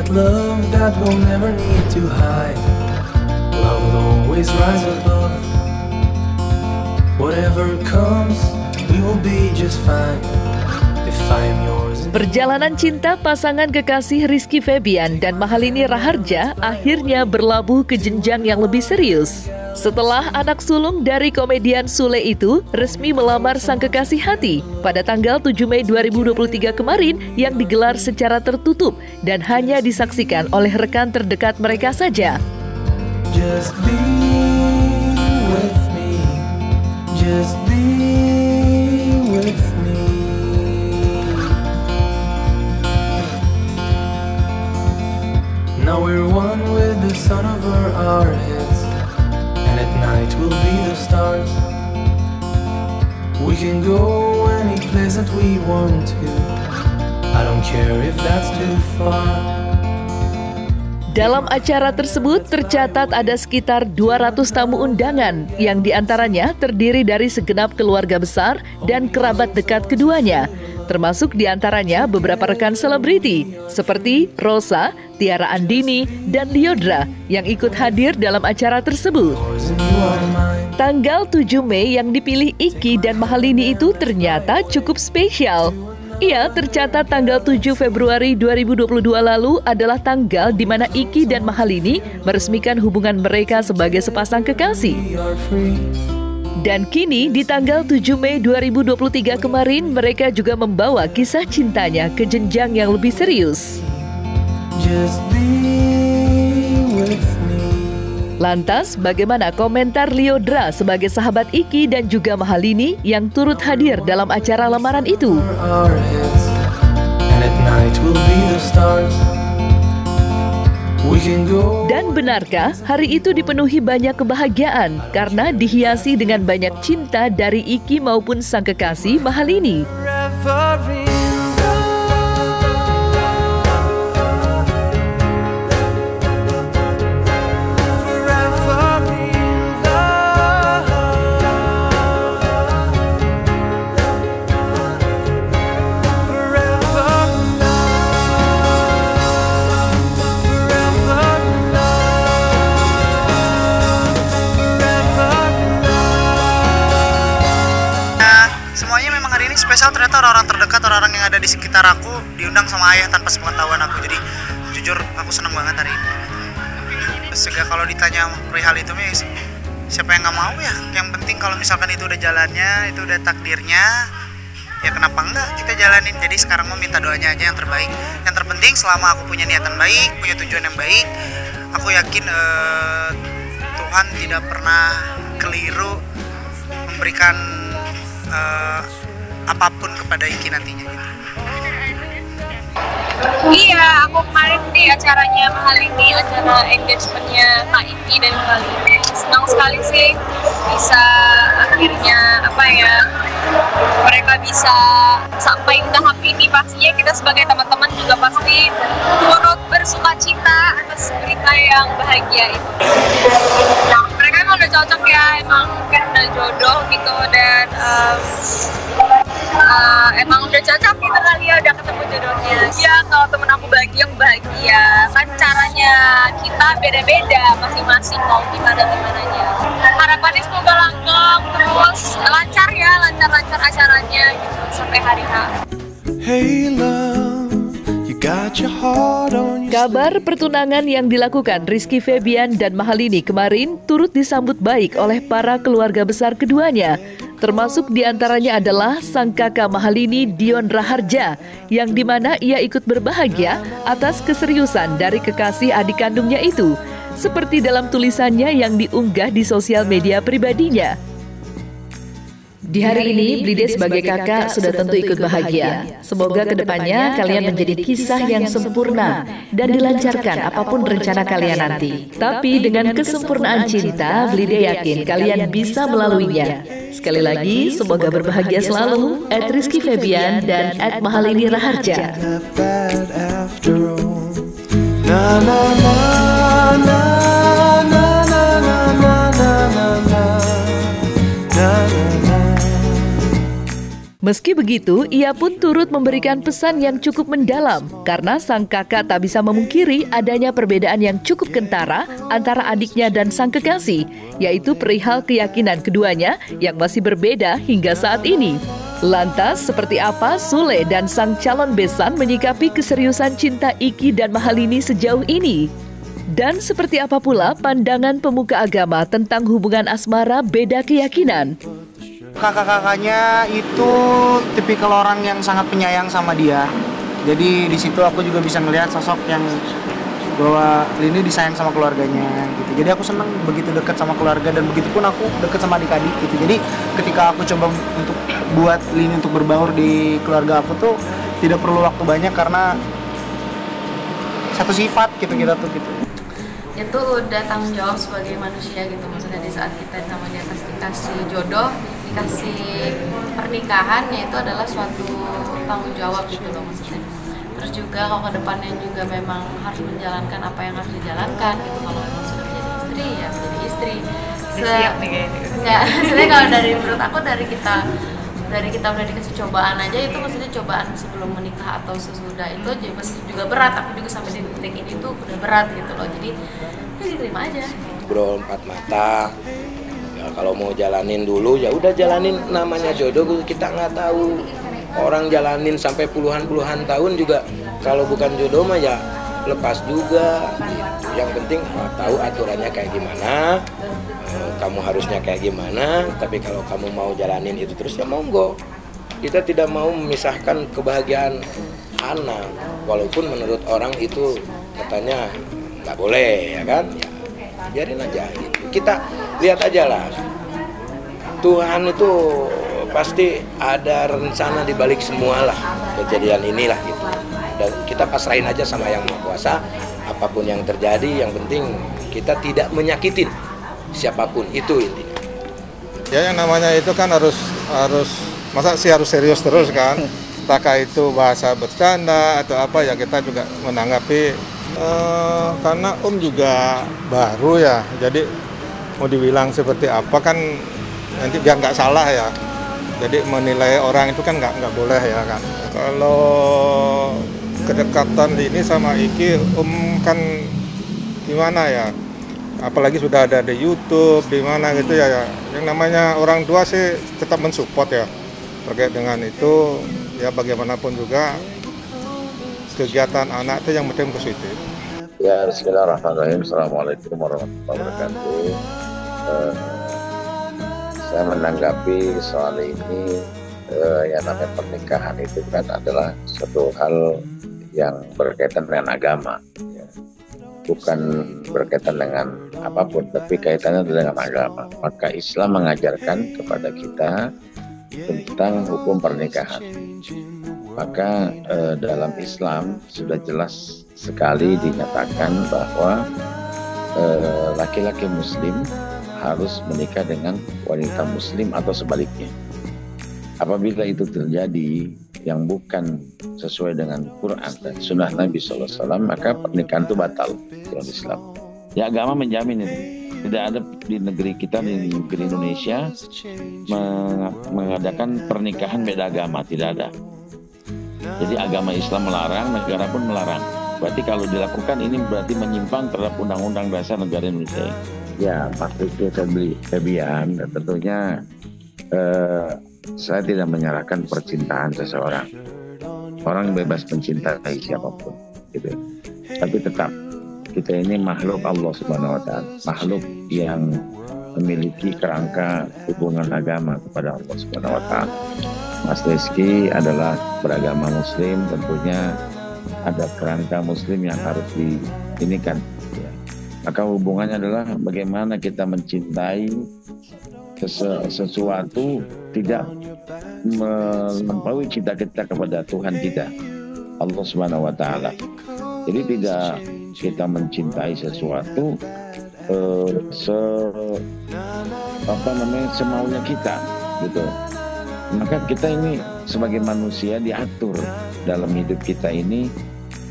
got love that we'll never need to hide. Love will always rise above. Whatever comes, we will be just fine. If I am yours. Perjalanan cinta pasangan kekasih Rizky Febian dan Mahalini Raharja akhirnya berlabuh ke jenjang yang lebih serius. Setelah anak sulung dari komedian Sule itu resmi melamar sang kekasih hati pada tanggal 7 Mei 2023 kemarin yang digelar secara tertutup dan hanya disaksikan oleh rekan terdekat mereka saja. Just be with me. Just be with me. Now we're one with the sun over our heads, and at night we'll be the stars. We can go any place that we want to. I don't care if that's too far. Dalam acara tersebut tercatat ada sekitar 200 tamu undangan yang diantaranya terdiri dari segenap keluarga besar dan kerabat dekat keduanya, termasuk diantaranya beberapa rekan selebriti seperti Rosa, Tiara Andini, dan Lyodra yang ikut hadir dalam acara tersebut. Tanggal 7 Mei yang dipilih Iki dan Mahalini itu ternyata cukup spesial. Ia tercatat tanggal 7 Februari 2022 lalu adalah tanggal di mana Iki dan Mahalini meresmikan hubungan mereka sebagai sepasang kekasih. Dan kini di tanggal 7 Mei 2023 kemarin mereka juga membawa kisah cintanya ke jenjang yang lebih serius. Just be with me. Lantas, bagaimana komentar Lyodra sebagai sahabat Iki dan juga Mahalini yang turut hadir dalam acara lamaran itu? Our heads, and at night we'll be the stars. We can go. Dan benarkah hari itu dipenuhi banyak kebahagiaan karena dihiasi dengan banyak cinta dari Iki maupun sang kekasih Mahalini? Forever in semuanya memang hari ini spesial, ternyata orang-orang terdekat, orang-orang yang ada di sekitar aku diundang sama ayah tanpa sepengetahuan aku. Jadi jujur aku senang banget hari ini. Sehingga kalau ditanya perihal itu, siapa yang nggak mau ya? Yang penting kalau misalkan itu udah jalannya, itu udah takdirnya, ya kenapa enggak kita jalanin. Jadi sekarang mau minta doanya aja yang terbaik. Yang terpenting selama aku punya niatan baik, punya tujuan yang baik, aku yakin Tuhan tidak pernah keliru memberikan apapun kepada Iki nantinya gitu. Iya, aku kemarin di acaranya Mahalini, acara engagementnya Kak Iki dan Mahalini. Senang sekali sih bisa akhirnya mereka bisa sampai ke tahap ini. Pastinya kita sebagai teman-teman juga pasti turut bersukacita atas berita yang bahagia itu. Mereka emang udah cocok ya, emang mungkin udah jodoh gitu, dan emang udah cocok gitu kali ya, udah ketemu jodohnya. Ya kalau temen aku bahagia, kan caranya kita beda-beda masing-masing mau gimana-gimananya. Harapannya semoga langgeng, terus lancar ya, lancar acaranya gitu sampai hari H. Hey love, you got your heart on your Kabar pertunangan yang dilakukan Rizky Febian dan Mahalini kemarin turut disambut baik oleh para keluarga besar keduanya. Termasuk diantaranya adalah sang kakak Mahalini, Dion Raharja, yang dimana ia ikut berbahagia atas keseriusan dari kekasih adik kandungnya itu, seperti dalam tulisannya yang diunggah di sosial media pribadinya. Di hari ini, Blide sebagai kakak sudah tentu ikut bahagia. Semoga kedepannya kalian menjadi kisah yang sempurna dan dilancarkan apapun rencana kalian nanti. Tapi dengan kesempurnaan cinta, Blide yakin kalian bisa melaluinya. Sekali lagi, semoga berbahagia selalu. @Rizky Febian dan @Mahalini Raharja. Meski begitu, ia pun turut memberikan pesan yang cukup mendalam karena sang kakak tak bisa memungkiri adanya perbedaan yang cukup kentara antara adiknya dan sang kekasih, yaitu perihal keyakinan keduanya yang masih berbeda hingga saat ini. Lantas, seperti apa Sule dan sang calon besan menyikapi keseriusan cinta Iki dan Mahalini sejauh ini? Dan seperti apa pula pandangan pemuka agama tentang hubungan asmara beda keyakinan? Kakak-kakaknya itu tipikal orang yang sangat penyayang sama dia. Jadi di situ aku juga bisa ngelihat sosok yang bahwa Lini disayang sama keluarganya gitu. Jadi aku senang begitu dekat sama keluarga dan begitu pun aku dekat sama adik-adik gitu. Jadi ketika aku coba untuk buat Lini untuk berbaur di keluarga aku tuh tidak perlu waktu banyak karena satu sifat gitu kita tuh gitu. Itu udah tanggung jawab sebagai manusia gitu, maksudnya di saat kita namanya dikasih jodoh, dikasih pernikahan, ya itu adalah suatu tanggung jawab gitu loh maksudnya. Terus juga kalau ke depannya juga memang harus menjalankan apa yang harus dijalankan gitu. Kalau memang sudah menjadi istri ya menjadi istri. Siap nih kayaknya. Enggak, sebenarnya kalau dari menurut aku dari kita udah dikasih cobaan aja, itu maksudnya cobaan sebelum menikah atau sesudah itu juga berat, tapi juga sampai di detik ini tuh udah berat gitu loh. Jadi ya diterima aja. Bro, empat mata. Ya, kalau mau jalanin dulu ya udah jalanin, namanya jodoh kita nggak tahu. Orang jalanin sampai puluhan tahun juga kalau bukan jodoh mah ya lepas juga. Yang penting tahu aturannya kayak gimana, kamu harusnya kayak gimana. Tapi kalau kamu mau jalanin itu terus ya monggo. Kita tidak mau memisahkan kebahagiaan anak, walaupun menurut orang itu katanya nggak boleh ya kan. Ya, biarin aja gitu. Kita lihat aja lah. Tuhan itu pasti ada rencana di balik semua lah kejadian inilah gitu. Dan kita pasrahin aja sama Yang Maha Kuasa, apapun yang terjadi, yang penting kita tidak menyakitin siapapun, itu intinya. Ya yang namanya itu kan harus masa sih harus serius terus kan? Entahkah itu bahasa bercanda atau apa ya, kita juga menanggapi karena juga baru ya, jadi mau dibilang seperti apa kan nanti biar nggak salah ya. Jadi menilai orang itu kan nggak boleh ya kan. Kalau kedekatan ini sama Iki, kan gimana ya? Apalagi sudah ada di YouTube, di mana gitu ya. Yang namanya orang tua sih tetap mensupport ya terkait dengan itu. Ya bagaimanapun juga kegiatan anak itu yang penting positif. Ya, bismillahirrahmanirrahim. Assalamualaikum warahmatullahi wabarakatuh. Saya menanggapi soal ini, yang namanya pernikahan itu kan adalah suatu hal yang berkaitan dengan agama, ya. Bukan berkaitan dengan apapun, tapi kaitannya dengan agama. Maka Islam mengajarkan kepada kita tentang hukum pernikahan. Maka dalam Islam sudah jelas sekali dinyatakan bahwa laki-laki muslim harus menikah dengan wanita muslim atau sebaliknya. Apabila itu terjadi yang bukan sesuai dengan Quran dan Sunnah Nabi SAW, maka pernikahan itu batal dalam Islam. Ya agama menjamin itu. Tidak ada di negeri kita, di negeri Indonesia mengadakan pernikahan beda agama, tidak ada. Jadi agama Islam melarang, negara pun melarang. Berarti kalau dilakukan ini berarti menyimpang terhadap Undang-Undang Dasar Negara Indonesia. Ya, maksudnya Febian, tentunya saya tidak menyalahkan percintaan seseorang. Orang bebas mencintai siapapun, gitu. Tapi tetap kita ini makhluk Allah Subhanahu Wa Taala, makhluk yang memiliki kerangka hubungan agama kepada Allah Subhanahu Wa Taala. Mas Rizky adalah beragama Muslim, tentunya ada kerangka Muslim yang harus diinikan. Ya. Maka hubungannya adalah bagaimana kita mencintai sesuatu tidak melampaui cinta kita kepada Tuhan kita, Allah Subhanahu Wa Taala. Jadi tidak kita mencintai sesuatu semaunya kita, gitu. Maka kita ini sebagai manusia diatur dalam hidup kita ini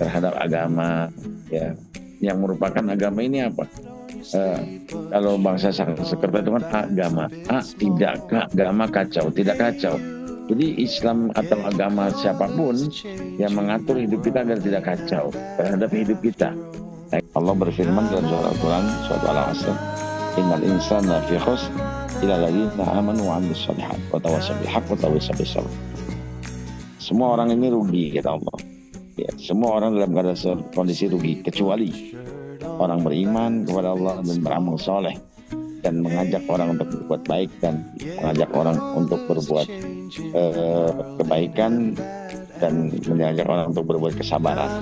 terhadap agama, ya. Yang merupakan agama ini apa? Kalau bangsa Sanskerta itu kan agama, tidak agama kacau, tidak kacau. Jadi Islam atau agama siapapun yang mengatur hidup kita agar tidak kacau terhadap hidup kita. Allah berfirman dalam surah Al-Quran, surat Al-Asr, innal insana fi khusr illa alladziina aamanu wa 'amilus shalihaat wa tawassaw bil haqqi wa tawassaw bis sabr. Semua orang ini rugi, kata Allah. Ya, semua orang dalam keadaan kondisi rugi kecuali orang beriman kepada Allah dan beramal soleh dan mengajak orang untuk berbuat baik dan mengajak orang untuk berbuat kebaikan dan mengajak orang untuk berbuat kesabaran.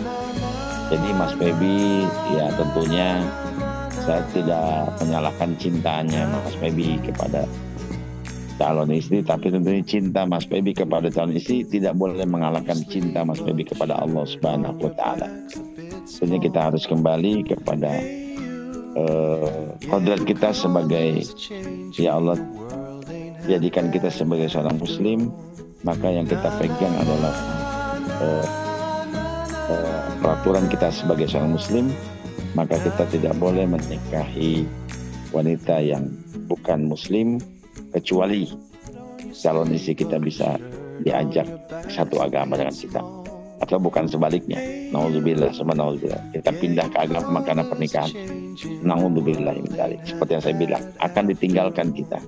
Jadi Mas Febi, ya tentunya saya tidak menyalahkan cintanya Mas Febi kepada calon istri, tapi tentunya cinta Mas Febi kepada calon istri tidak boleh mengalahkan cinta Mas Febi kepada Allah Subhanahu wa Ta'ala. Tentunya kita harus kembali kepada kodrat kita sebagai, ya Allah jadikan kita sebagai seorang muslim, maka yang kita pegang adalah peraturan kita sebagai seorang muslim, maka kita tidak boleh menikahi wanita yang bukan muslim kecuali calon istri kita bisa diajak satu agama dengan kita, atau bukan sebaliknya. Nauzubillah, subhanallah, kita pindah ke agama karena pernikahan. Nauzubillah min dzalik. Seperti yang saya bilang, akan ditinggalkan kita.